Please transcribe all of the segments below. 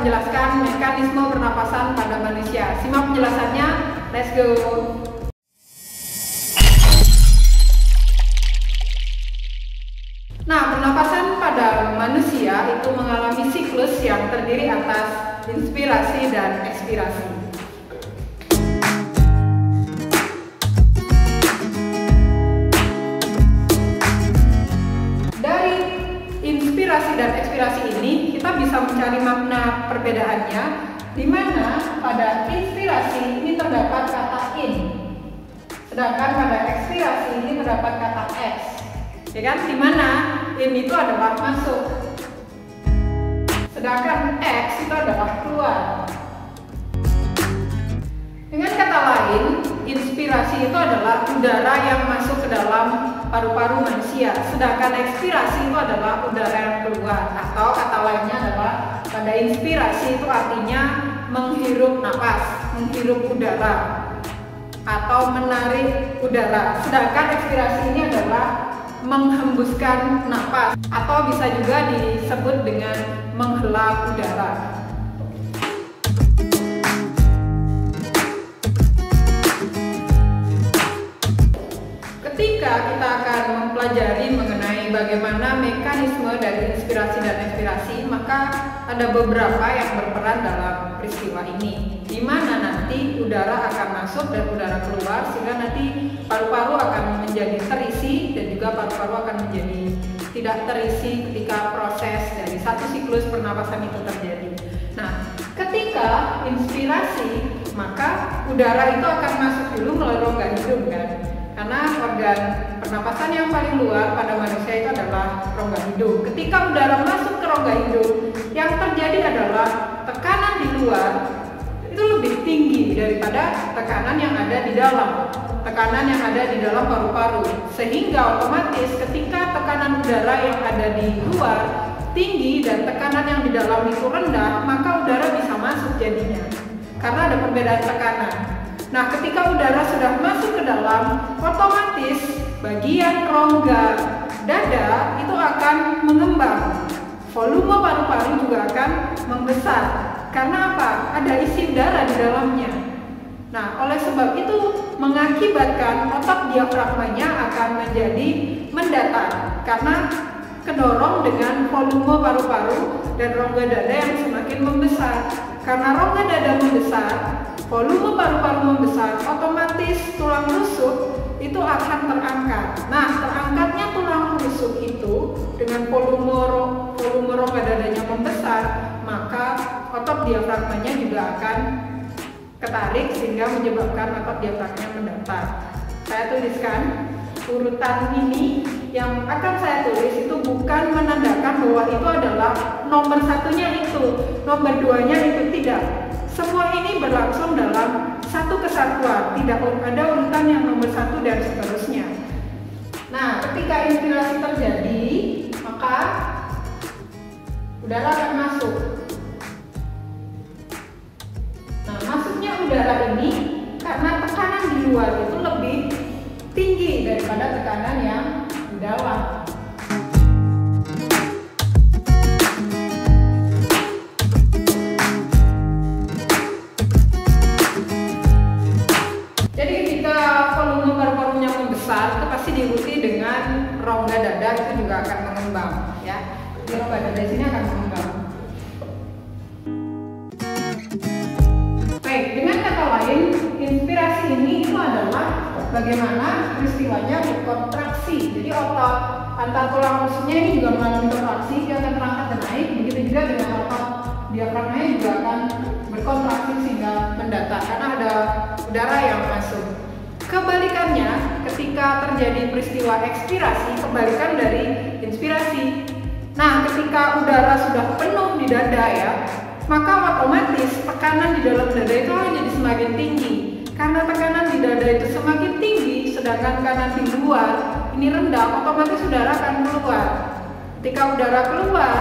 menjelaskan mekanisme pernapasan pada manusia. Simak penjelasannya, let's go! Nah, pernapasan pada manusia itu mengalami siklus yang terdiri atas inspirasi dan ekspirasi. Dari inspirasi dan ekspirasi ini kita bisa mencari makna perbedaannya, di mana pada inspirasi ini terdapat kata in, sedangkan pada ekspirasi ini terdapat kata ex. Ya kan, dimana in itu adalah masuk, sedangkan X itu adalah keluar. Dengan kata lain, inspirasi itu adalah udara yang masuk ke dalam paru-paru manusia, sedangkan ekspirasi itu adalah udara yang keluar. Atau kata lainnya adalah pada inspirasi itu artinya menghirup napas, menghirup udara atau menarik udara, sedangkan ekspirasi ini adalah menghembuskan napas atau bisa juga disebut dengan menghela udara. Ketika kita akan mempelajari mengenai bagaimana mekanisme dari inspirasi dan ekspirasi, maka ada beberapa yang berperan dalam peristiwa ini, di mana nanti udara akan masuk dan udara keluar, sehingga nanti paru-paru akan menjadi terisi dan juga paru-paru akan menjadi tidak terisi ketika proses dari satu siklus pernapasan itu terjadi. Nah, ketika inspirasi, maka udara itu akan masuk dulu melalui rongga hidung kan, karena organ pernapasan yang paling luar pada manusia itu adalah rongga hidung. Ketika udara masuk ke rongga hidung, yang terjadi adalah tekanan di luar itu lebih tinggi daripada tekanan yang ada di dalam, tekanan yang ada di dalam paru-paru, sehingga otomatis ketika tekanan udara yang ada di luar tinggi dan tekanan yang di dalam itu rendah, maka udara bisa masuk jadinya, karena ada perbedaan tekanan. Nah, ketika udara sudah masuk ke dalam, otomatis bagian rongga dada itu akan mengembang, volume paru-paru juga akan membesar. Karena apa? Ada isi udara di dalamnya. Nah, oleh sebab itu mengakibatkan otot diafragmanya akan menjadi mendatar karena kedorong dengan volume paru-paru dan rongga dada yang semakin membesar. Karena rongga dada membesar, volume paru-paru membesar, otomatis tulang rusuk itu akan terangkat. Nah, terangkatnya tulang rusuk itu dengan volume rongga dadanya membesar, maka otot diafragmanya juga akan ketarik sehingga menyebabkan otot diafragmanya mendatar. Saya tuliskan urutan ini, yang akan saya tulis itu bukan menandakan bahwa itu adalah nomor satunya itu, nomor duanya itu, tidak. Semua ini berlangsung dalam satu kesatuan, tidak ada urutan yang nomor satu dan seterusnya. Nah, ketika inspirasi terjadi, maka udara akan masuk. Nah, masuknya udara ini karena tekanan di luar itu lebih tinggi daripada tekanan yang di dalam. Jadi ketika volume paru-parunya membesar, itu pasti diikuti dengan rongga dada itu juga akan mengembang, ya. Di rongga dada sini akan mengembang. Baik, dengan kata lain, inspirasi ini itu adalah bagaimana peristiwanya berkontraksi. Jadi otot antar tulang rusuknya ini juga mengalami kontraksi, dia akan terangkat dan naik. Begitu juga dengan otot diafragmanya juga akan berkontraksi sehingga mendatar karena ada udara yang masuk. Kebalikannya, ketika terjadi peristiwa ekspirasi, kebalikan dari inspirasi. Nah, ketika udara sudah penuh di dada ya, maka otomatis tekanan di dalam dada itu akan jadi semakin tinggi. Karena tekanan di dada itu semakin tinggi, sedangkan tekanan di luar ini rendah, otomatis udara akan keluar. Ketika udara keluar,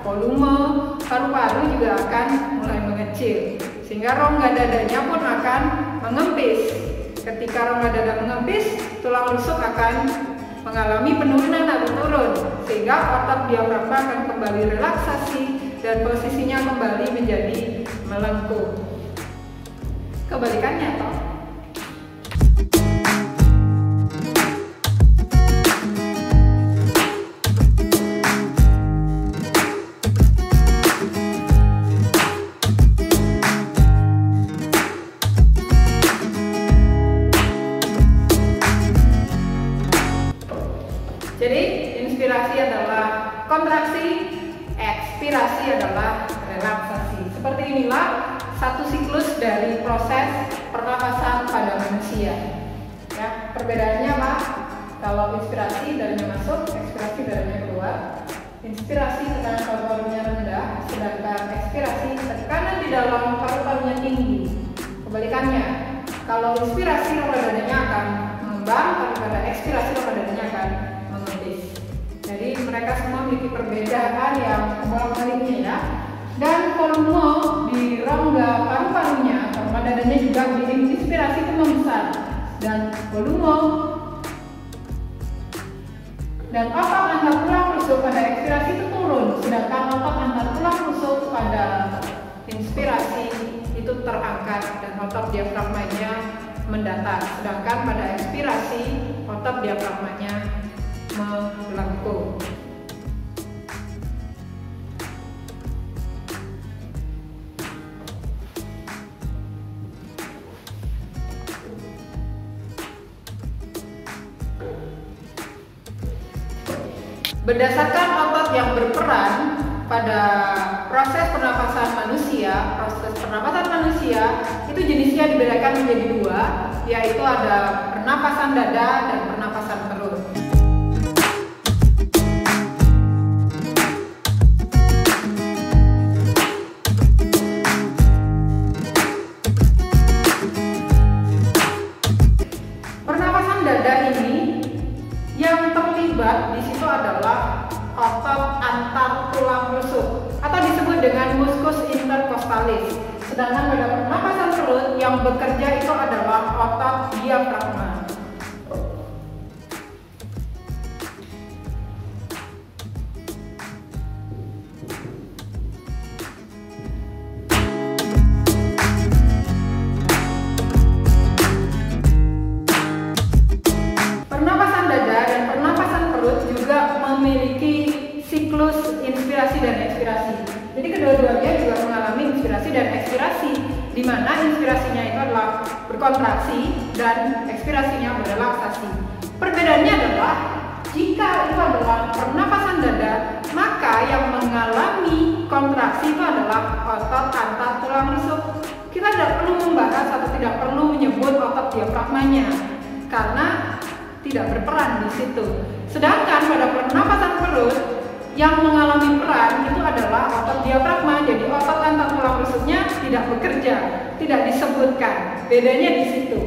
volume paru-paru juga akan mulai mengecil, sehingga rongga dadanya pun akan mengempis. Ketika rongga dada mengempis, tulang rusuk akan mengalami penurunan atau turun, sehingga otot diafragma akan kembali relaksasi dan posisinya kembali menjadi melengkung. Kebalikannya toh. Jadi inspirasi adalah kontraksi, ekspirasi adalah relaksasi. Seperti inilah satu siklus dari proses pernapasan pada manusia. Ya, perbedaannya apa? Kalau inspirasi darahnya masuk, ekspirasi darahnya keluar. Inspirasi tekanan paru-parunya rendah, sedangkan ekspirasi tekanan di dalam paru-parunya tinggi. Kebalikannya, kalau inspirasi rongga dadanya akan mengembang, kalau pada ekspirasi rongga dadanya akan mengendis. Jadi mereka semua memiliki perbedaan yang kebalik-baliknya ya. Dan volume di rongga paru-parunya, rongga dadanya juga di inspirasi itu membesar, dan volume dan otot antar tulang rusuk pada ekspirasi itu turun, sedangkan otot antar tulang rusuk pada inspirasi itu terangkat dan otot diafragmanya mendatar, sedangkan pada ekspirasi otot diafragmanya melengkung. Berdasarkan otot yang berperan pada proses pernapasan manusia itu jenisnya dibedakan menjadi dua, yaitu ada pernapasan dada dan pernapasan perut. Pernapasan dada ini yang terlibat di situ adalah otot antar tulang rusuk atau disebut dengan muscus intercostalis. Sedangkan pada pernapasan perut yang bekerja itu adalah otot diafragma. Pernapasan dada dan pernapasan perut juga memiliki siklus inspirasi dan ekspirasi. Jadi kedua-duanya juga mengalami inspirasi dan ekspirasi, di mana inspirasinya itu adalah berkontraksi dan ekspirasinya berrelaksasi. Perbedaannya adalah jika itu adalah pernapasan dada, maka yang mengalami kontraksi itu adalah otot antar tulang rusuk. Kita tidak perlu membahas atau tidak perlu menyebut otot diafragmanya karena tidak berperan di situ. Sedangkan pada pernapasan perut yang mengalami peran itu adalah otot diafragma, jadi otot antar tulang rusuknya tidak bekerja, tidak disebutkan. Bedanya di situ.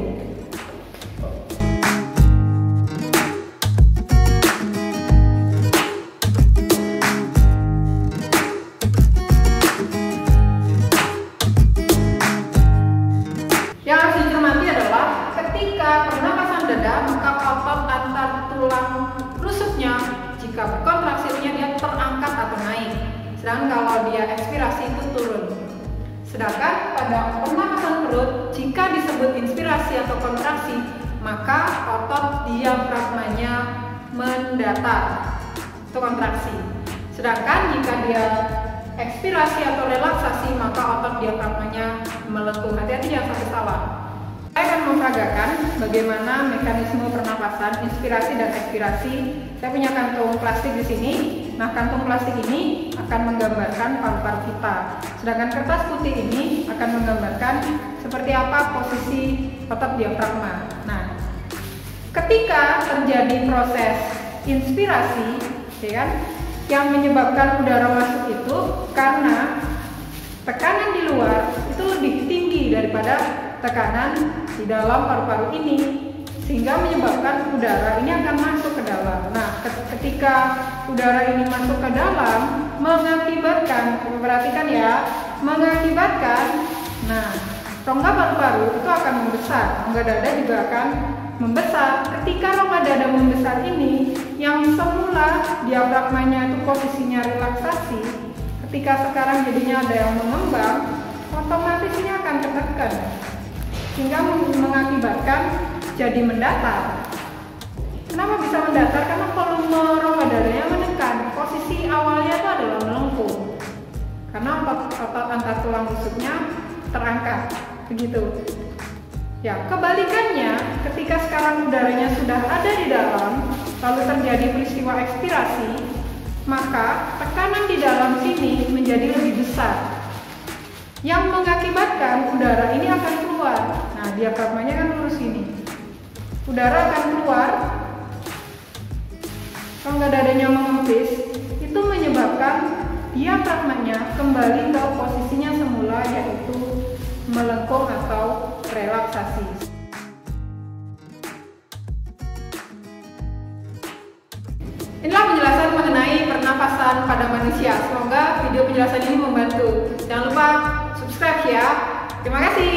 Yang harus dicermati adalah ketika pernapasan dada, maka otot antar tulang rusuknya jika berkontraksinya dia terangkat atau naik. Sedangkan kalau dia ekspirasi itu turun. Sedangkan pada pernapasan perut jika disebut inspirasi atau kontraksi, maka otot diafragmanya mendatar. Itu kontraksi. Sedangkan jika dia ekspirasi atau relaksasi, maka otot diafragmanya melengkung. Hati-hati jangan sampai salah. Saya akan memperagakan bagaimana mekanisme pernapasan, inspirasi dan ekspirasi. Saya punya kantung plastik di sini. Nah, kantung plastik ini akan menggambarkan paru-paru kita. Sedangkan kertas putih ini akan menggambarkan seperti apa posisi otot diafragma. Nah, ketika terjadi proses inspirasi, ya kan, yang menyebabkan udara masuk itu karena tekanan di luar itu lebih tinggi daripada tekanan di dalam paru-paru ini, sehingga menyebabkan udara ini akan masuk ke dalam. Nah, ketika udara ini masuk ke dalam, mengakibatkan, perhatikan ya, mengakibatkan, nah, rongga paru-paru itu akan membesar, rongga dada juga akan membesar. Ketika rongga dada membesar ini, yang semula diafragmanya itu posisinya relaksasi, ketika sekarang jadinya ada yang mengembang, otomatis ini akan tertekan sehingga mengakibatkan jadi mendatar. Kenapa bisa mendatar? Karena volume rongga darahnya menekan. Posisi awalnya itu adalah melengkung karena otot antar tulang rusuknya terangkat, begitu. Ya, kebalikannya, ketika sekarang udaranya sudah ada di dalam, lalu terjadi peristiwa ekspirasi, maka tekanan di dalam sini menjadi lebih besar, yang mengakibatkan udara ini akan keluar. Nah, diafragmanya kan lurus ini. Udara akan keluar, rongga dadanya mengempis, itu menyebabkan diafragmanya kembali ke posisinya semula, yaitu melengkung atau relaksasi. Inilah penjelasan mengenai pernapasan pada manusia. Semoga video penjelasan ini membantu. Jangan lupa subscribe ya. Terima kasih.